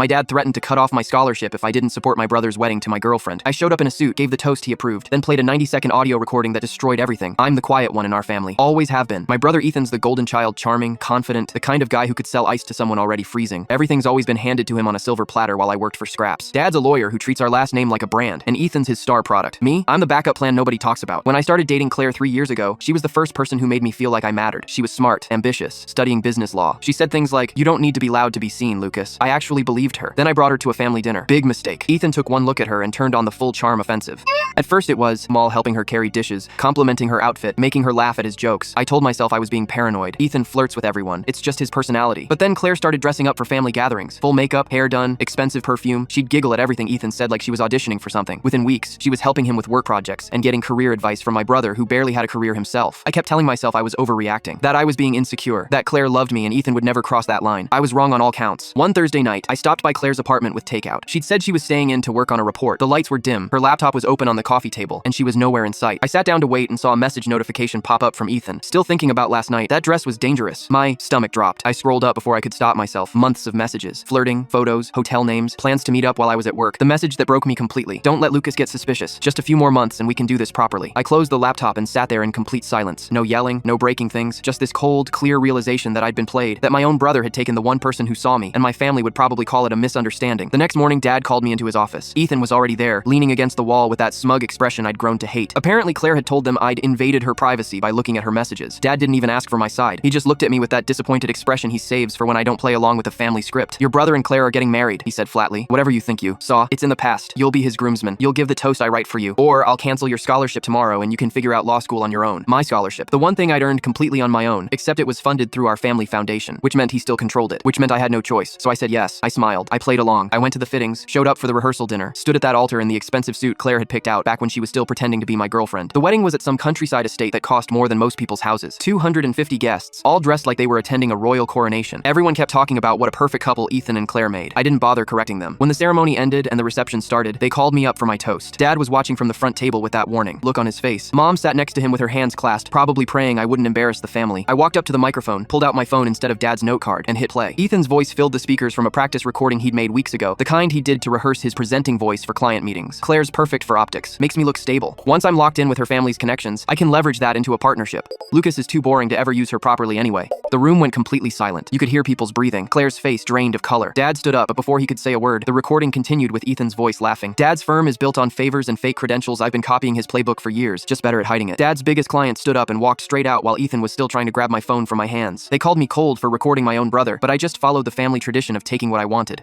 My dad threatened to cut off my scholarship if I didn't support my brother's wedding to my girlfriend. I showed up in a suit, gave the toast he approved, then played a 90-second audio recording that destroyed everything. I'm the quiet one in our family. Always have been. My brother Ethan's the golden child, charming, confident, the kind of guy who could sell ice to someone already freezing. Everything's always been handed to him on a silver platter while I worked for scraps. Dad's a lawyer who treats our last name like a brand, and Ethan's his star product. Me? I'm the backup plan nobody talks about. When I started dating Claire 3 years ago, she was the first person who made me feel like I mattered. She was smart, ambitious, studying business law. She said things like, "You don't need to be loud to be seen, Lucas." I actually believed her. Then I brought her to a family dinner. Big mistake. Ethan took one look at her and turned on the full charm offensive. At first it was Maul helping her carry dishes, complimenting her outfit, making her laugh at his jokes. I told myself I was being paranoid. Ethan flirts with everyone. It's just his personality. But then Claire started dressing up for family gatherings. Full makeup, hair done, expensive perfume. She'd giggle at everything Ethan said like she was auditioning for something. Within weeks, she was helping him with work projects and getting career advice from my brother who barely had a career himself. I kept telling myself I was overreacting, that I was being insecure, that Claire loved me and Ethan would never cross that line. I was wrong on all counts. One Thursday night, I stopped by Claire's apartment with takeout. She'd said she was staying in to work on a report. The lights were dim, her laptop was open on the coffee table, and she was nowhere in sight. I sat down to wait and saw a message notification pop up from Ethan. Still thinking about last night, that dress was dangerous. My stomach dropped. I scrolled up before I could stop myself. Months of messages. Flirting, photos, hotel names, plans to meet up while I was at work. The message that broke me completely. Don't let Lucas get suspicious. Just a few more months and we can do this properly. I closed the laptop and sat there in complete silence. No yelling, no breaking things, just this cold, clear realization that I'd been played, that my own brother had taken the one person who saw me, and my family would probably call it a misunderstanding. The next morning, Dad called me into his office. Ethan was already there, leaning against the wall with that smug expression I'd grown to hate. Apparently, Claire had told them I'd invaded her privacy by looking at her messages. Dad didn't even ask for my side. He just looked at me with that disappointed expression he saves for when I don't play along with the family script. "Your brother and Claire are getting married," he said flatly. "Whatever you think you saw, it's in the past. You'll be his groomsman. You'll give the toast I write for you. Or I'll cancel your scholarship tomorrow and you can figure out law school on your own." My scholarship. The one thing I'd earned completely on my own, except it was funded through our family foundation, which meant he still controlled it, which meant I had no choice. So I said yes. I smiled. I played along. I went to the fittings, showed up for the rehearsal dinner, stood at that altar in the expensive suit Claire had picked out back when she was still pretending to be my girlfriend. The wedding was at some countryside estate that cost more than most people's houses. 250 guests, all dressed like they were attending a royal coronation. Everyone kept talking about what a perfect couple Ethan and Claire made. I didn't bother correcting them. When the ceremony ended and the reception started, they called me up for my toast. Dad was watching from the front table with that warning look on his face. Mom sat next to him with her hands clasped, probably praying I wouldn't embarrass the family. I walked up to the microphone, pulled out my phone instead of Dad's note card, and hit play. Ethan's voice filled the speakers from a practice recording he'd made weeks ago, the kind he did to rehearse his presenting voice for client meetings. Claire's perfect for optics. Makes me look stable. Once I'm locked in with her family's connections, I can leverage that into a partnership. Lucas is too boring to ever use her properly anyway. The room went completely silent. You could hear people's breathing. Claire's face drained of color. Dad stood up, but before he could say a word, the recording continued with Ethan's voice laughing. Dad's firm is built on favors and fake credentials. I've been copying his playbook for years, just better at hiding it. Dad's biggest client stood up and walked straight out while Ethan was still trying to grab my phone from my hands. They called me cold for recording my own brother, but I just followed the family tradition of taking what I wanted.